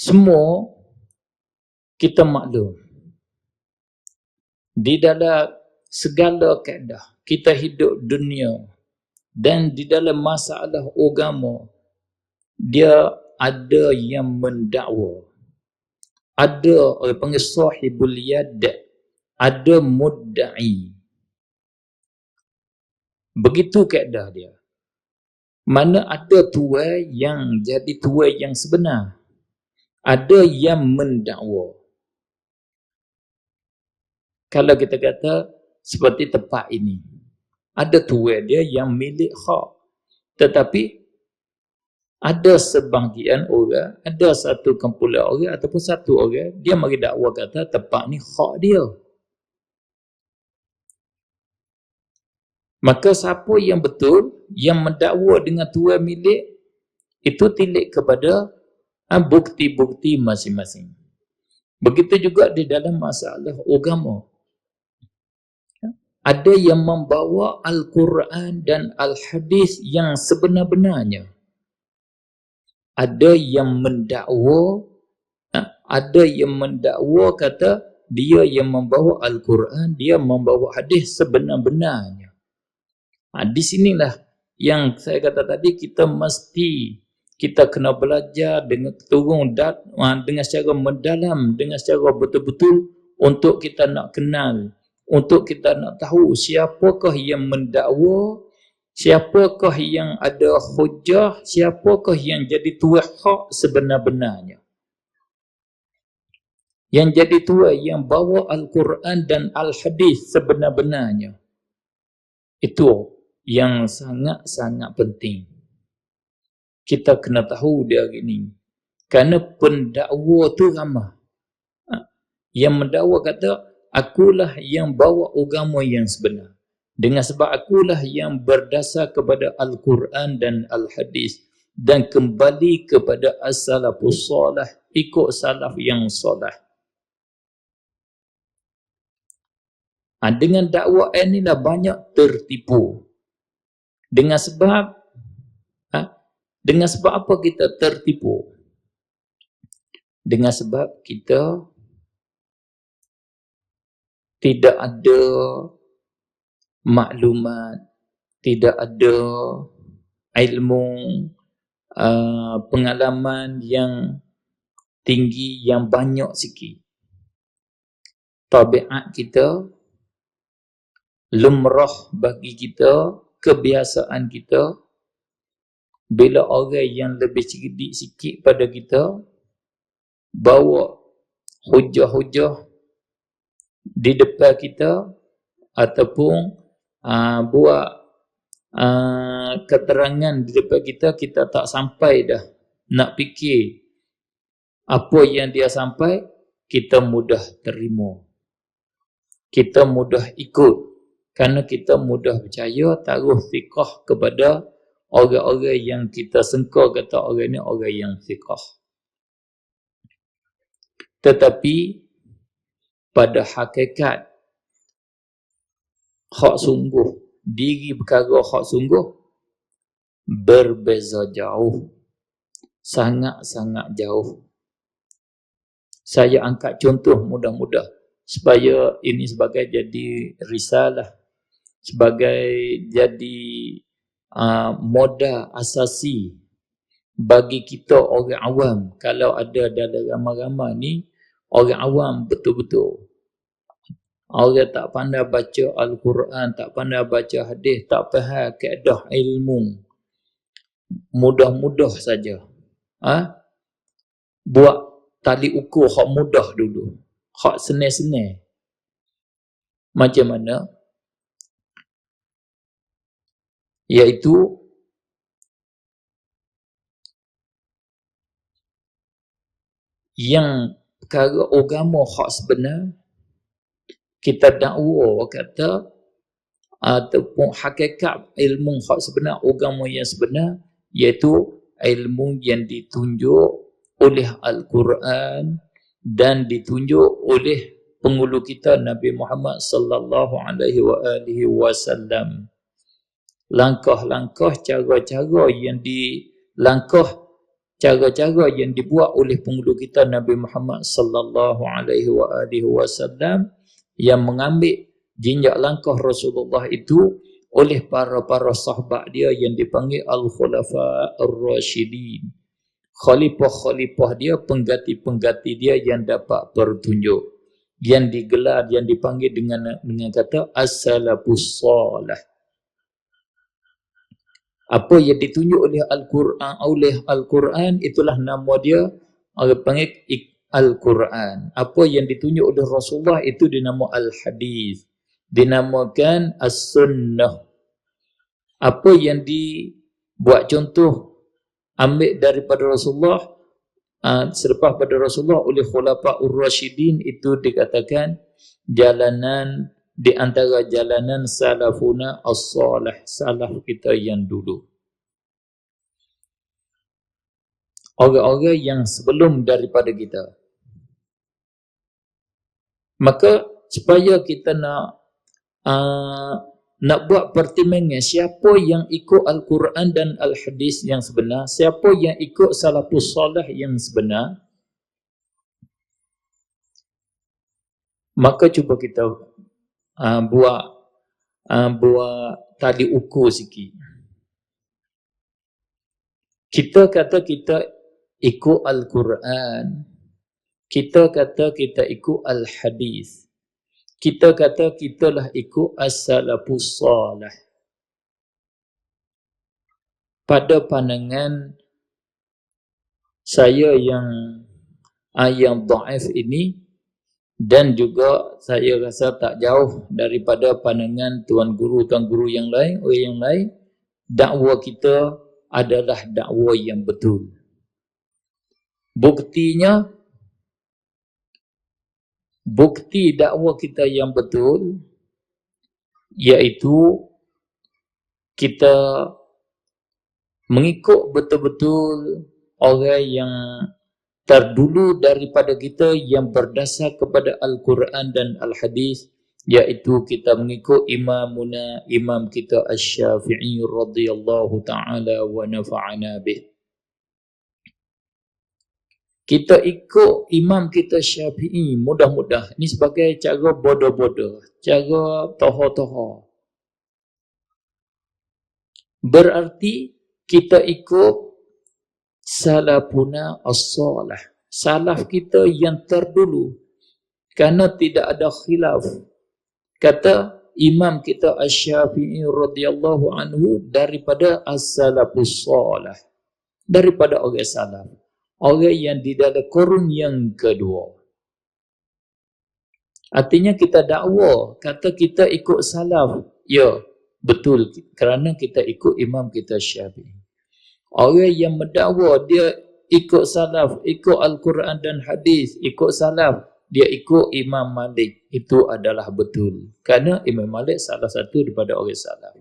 Semua kita maklum di dalam segala keadaan kita hidup dunia dan di dalam masalah agama, dia ada yang mendakwa, ada orang panggil sahibul yad, ada mudda'i. Begitu keadaan dia. Mana ada tuai yang jadi tuai yang sebenar, ada yang mendakwa. Kalau kita kata seperti tempat ini, ada tuai dia yang milik hak, tetapi ada sebahagian orang, ada satu kumpulan orang ataupun satu orang, dia mari dakwa kata tempat ni hak dia. Maka siapa yang betul, yang mendakwa dengan tuai milik, itu tilik kepada bukti-bukti masing-masing. Begitu juga di dalam masalah agama. Ada yang membawa Al-Quran dan Al-Hadis yang sebenar-benarnya. Ada yang mendakwa, kata dia yang membawa Al-Quran, dia membawa hadis sebenar-benarnya. Di sinilah yang saya kata tadi, kita kena belajar dengan turun dengan secara mendalam, dengan secara betul-betul untuk kita nak kenal, untuk kita nak tahu siapakah yang mendakwa, siapakah yang ada hujah, siapakah yang jadi tuai hak sebenar-benarnya. Yang jadi tuai yang bawa Al-Quran dan Al-Hadis sebenar-benarnya. Itu yang sangat-sangat penting. Kita kena tahu dia hari ni. Kerana pendakwa tu ramah. Yang mendakwa kata, akulah yang bawa agama yang sebenar. Dengan sebab akulah yang berdasar kepada Al-Quran dan Al-Hadis. Dan kembali kepada as-salafus salih, ikut salaf yang soleh. Dengan dakwah inilah banyak tertipu. Dengan sebab apa kita tertipu? Dengan sebab kita tidak ada maklumat, tidak ada ilmu, pengalaman yang tinggi, yang banyak sikit. Tabiat kita, lumrah bagi kita, kebiasaan kita, bila orang yang lebih cerdik sikit pada kita bawa hujah-hujah di depan kita ataupun buat keterangan di depan kita, kita tak sampai dah nak fikir apa yang dia sampai, kita mudah terima, kita mudah ikut. Kerana kita mudah percaya, taruh thiqah kepada orang-orang yang kita sangka kata orang ni orang yang thiqah. Tetapi pada hakikat hak sungguh, diri perkara hak sungguh berbeza jauh, sangat-sangat jauh. Saya angkat contoh mudah-mudah supaya ini sebagai jadi risalah, sebagai jadi modal asasi bagi kita orang awam. Kalau ada dalam ramai-ramai ni orang awam betul-betul, orang tak pandai baca Al-Quran, tak pandai baca hadis, tak faham kaedah ilmu, mudah-mudah saja buat tali ukur hak mudah dulu, hak senang-senang. Macam mana? Iaitu yang perkara agama hak sebenar, kita dakwa kata ataupun hakikat ilmu hak sebenar, agama yang sebenar, iaitu ilmu yang ditunjuk oleh Al-Quran dan ditunjuk oleh pengulu kita Nabi Muhammad sallallahu alaihi wasallam. Langkah-langkah, cara-cara yang dilangkah cara-cara yang dibuat oleh penghulu kita Nabi Muhammad sallallahu alaihi wasallam yang mengambil jinjak langkah Rasulullah itu oleh para sahabat dia yang dipanggil al-khulafa ar-rasyidin. Khalifah-khalifah dia, pengganti-pengganti dia yang dapat bertunjuk, yang digelar, yang dipanggil dengan kata as-salafus salih. Apa yang ditunjuk oleh Al-Quran itulah nama dia, orang panggil Al-Quran. Apa yang ditunjuk oleh Rasulullah itu dinama Al-Hadis, dinamakan As-Sunnah. Apa yang dibuat contoh ambil daripada Rasulullah, selepas pada Rasulullah oleh Khulafaur Rasyidin, itu dikatakan jalanan di antara jalanan salafuna as-salih, salaf kita yang dulu. Orang-orang yang sebelum daripada kita. Maka supaya kita nak buat pertimbangan siapa yang ikut Al-Quran dan Al-Hadis yang sebenar, siapa yang ikut salafus salih yang sebenar, maka cuba kita buat tali ukur sikit. Kita kata kita ikut Al-Quran, kita kata kita ikut Al-Hadis, kita kata kita lah ikut As-Salafus Salih. Pada pandangan saya yang dhaif ini, dan juga saya rasa tak jauh daripada pandangan tuan guru yang lain, dakwah kita adalah dakwah yang betul. Bukti dakwah kita yang betul iaitu kita mengikut betul-betul orang yang terdulu daripada kita yang berdasar kepada Al-Quran dan Al-Hadis, iaitu kita mengikut imam kita Asy-Syafi'i radhiyallahu ta'ala wa nafa'ana bih. Kita ikut imam kita Syafi'i, mudah-mudah ini sebagai cara bodoh-bodoh, cara toho-toho. Berarti kita ikut salafuna as-salih, salaf kita yang terdulu, kerana tidak ada khilaf. Kata imam kita Asy-Syafi'i radhiyallahu anhu daripada as-salafus salih, daripada orang salaf, orang yang di dalam kurun yang kedua. Artinya kita dakwa kata kita ikut salaf, ya betul, kerana kita ikut imam kita Syafi'i. Orang yang mendakwa dia ikut salaf, ikut Al-Quran dan Hadis, ikut salaf, dia ikut Imam Malik, itu adalah betul. Kerana Imam Malik salah satu daripada orang salaf.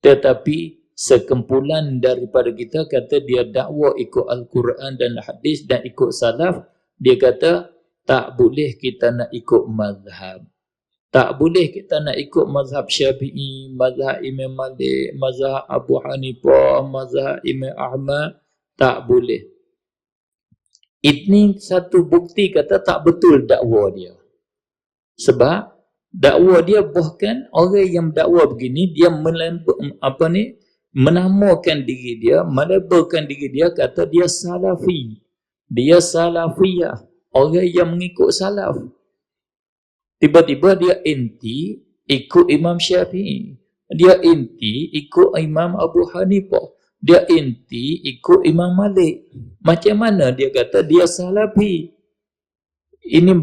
Tetapi sekumpulan daripada kita kata dia dakwa ikut Al-Quran dan Hadis dan ikut salaf, dia kata tak boleh kita nak ikut mazhab. Tak boleh kita nak ikut mazhab Syafi'i, mazhab Imam Malik, mazhab Abu Hanifah, mazhab Imam Ahmad. Tak boleh. Ini satu bukti kata tak betul dakwa dia. Sebab dakwa dia bahkan orang yang dakwa begini, dia menamakan diri dia, melabelkan diri dia, kata dia salafi. Dia salafiyah, orang yang mengikut salaf. Tiba-tiba dia inti ikut Imam Syafi'i, dia inti ikut Imam Abu Hanifah, dia inti ikut Imam Malik. Macam mana dia kata dia salafi? Ini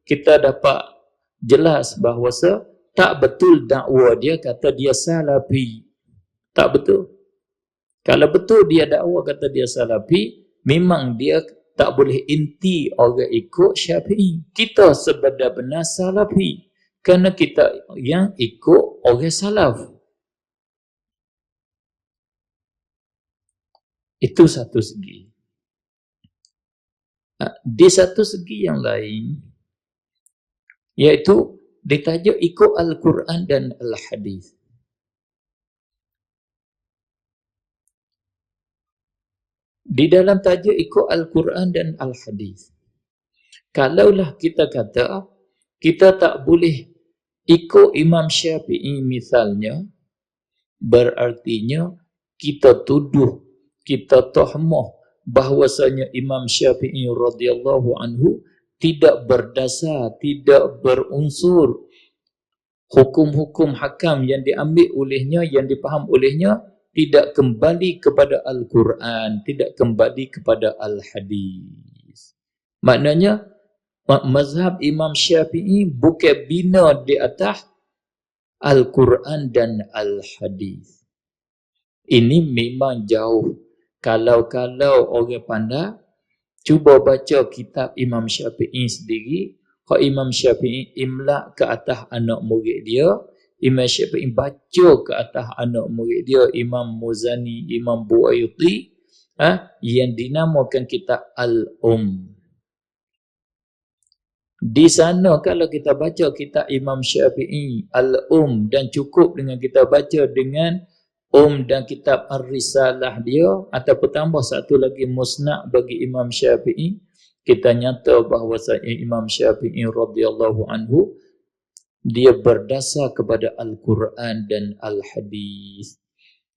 kita dapat jelas bahawa tak betul dakwa dia kata dia salafi. Tak betul. Kalau betul dia dakwa kata dia salafi, memang dia tak boleh inti orang ikut Syafi'i. Kita sebenar-benar salafi, kerana kita yang ikut orang salaf. Itu satu segi. Di satu segi yang lain, iaitu ditajuk ikut Al-Quran dan Al-Hadis. Di dalam tajuk ikut Al-Quran dan Al-Hadis. Kalaulah kita kata, kita tak boleh ikut Imam Syafi'i misalnya, berartinya kita tuduh, kita tuhmah bahwasanya Imam Syafi'i radhiyallahu anhu tidak berdasar, tidak berunsur hukum-hukum hakam yang diambil olehnya, yang dipaham olehnya, tidak kembali kepada Al-Quran, tidak kembali kepada Al-Hadis. Maknanya, mazhab Imam Syafi'i bukan bina di atas Al-Quran dan Al-Hadis. Ini memang jauh. Kalau orang pandai, cuba baca kitab Imam Syafi'i sendiri. Kalau Imam Syafi'i imla ke atas anak murid dia, Imam Syafi'i baca ke atas anak murid dia, Imam Muzani, Imam Buaiti, yang dinamakan kitab Al-Um. Di sana kalau kita baca kitab Imam Syafi'i Al-Um dan cukup dengan kita baca dengan dan kitab Ar-Risalah dia, ataupun tambah satu lagi Musnad bagi Imam Syafi'i, kita nyata bahawasanya Imam Syafi'i radhiyallahu anhu dia berdasar kepada Al-Quran dan Al-Hadis.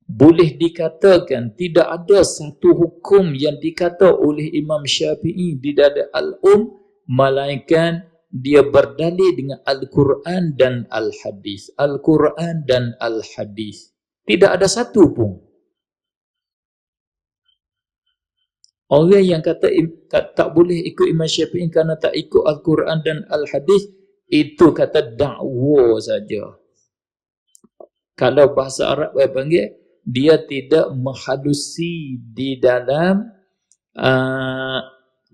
Boleh dikatakan tidak ada satu hukum yang dikata oleh Imam Syafi'i di dalam Al-Um melainkan dia berdalil dengan Al-Quran dan Al-Hadis. Al-Quran dan Al-Hadis. Tidak ada satu pun. Orang yang kata tak boleh ikut Imam Syafi'i kerana tak ikut Al-Quran dan Al-Hadis, itu kata dakwa saja. Kalau bahasa Arab saya panggil, dia tidak menghalusi di dalam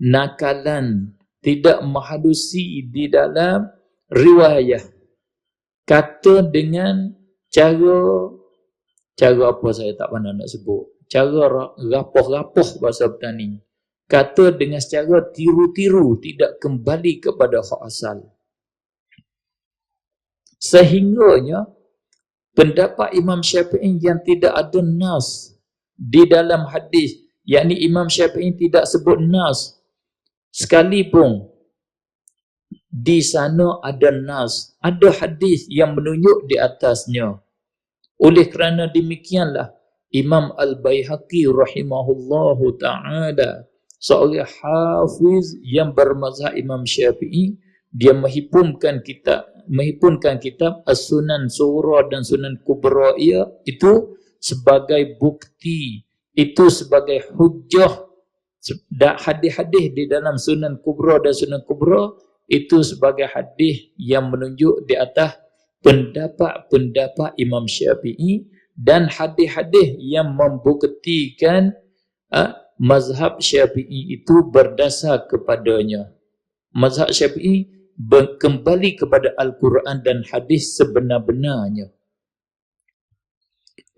nakalan, tidak menghalusi di dalam riwayah. Kata dengan cara apa saya tak pandai nak sebut. Cara rapuh-rapuh bahasa petani. Kata dengan secara tiru-tiru, tidak kembali kepada hak asal. Sehingganya pendapat Imam Syafi'i yang tidak ada nas di dalam hadis, yakni Imam Syafi'i tidak sebut nas sekalipun di sana ada nas, ada hadis yang menunjuk di atasnya. Oleh kerana demikianlah Imam Al-Baihaqi rahimahullahu ta'ala, seorang hafiz yang bermazhab Imam Syafi'i, dia menghimpunkan kitab As-Sunan Sughra dan Sunan Kubra itu sebagai bukti, itu sebagai hujjah. Hadis-hadis di dalam Sunan Kubra dan Sunan Kubra itu sebagai hadis yang menunjuk di atas pendapat Imam Syafi'i, dan hadis-hadis yang membuktikan mazhab Syafi'i itu berdasar kepadanya. Mazhab Syafi'i kembali kepada Al-Quran dan hadis sebenar-benarnya.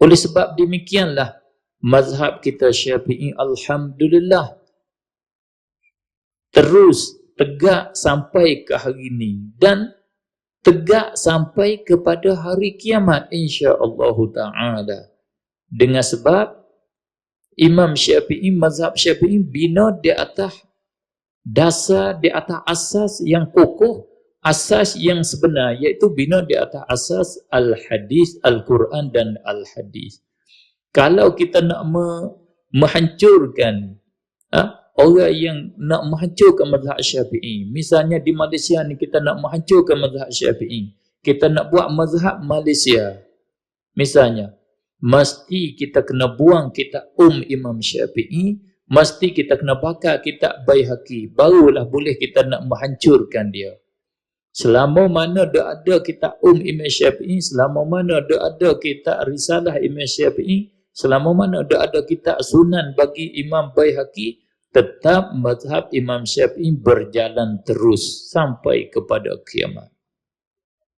Oleh sebab demikianlah mazhab kita Syafi'i alhamdulillah terus tegak sampai ke hari ini dan tegak sampai kepada hari kiamat insya-Allah taala. Dengan sebab Imam Syafi'i, mazhab Syafi'i bina di atas dasar, di atas asas yang kokoh, asas yang sebenar, iaitu bina di atas asas Al-Hadis, Al-Quran dan Al-Hadis. Kalau kita nak menghancurkan orang yang nak menghancurkan mazhab Syafi'i, misalnya di Malaysia ni kita nak menghancurkan mazhab Syafi'i, kita nak buat mazhab Malaysia misalnya, mesti kita kena buang kitab Imam Syafi'i, mesti kita kena bakar kitab Baihaqi, barulah boleh kita nak menghancurkan dia. Selama mana ada kitab Imam Syafi'i, selama mana ada kitab Risalah Imam Syafi'i, selama mana ada kitab Sunan bagi Imam Baihaqi, tetap mazhab Imam Syafi'i berjalan terus sampai kepada kiamat.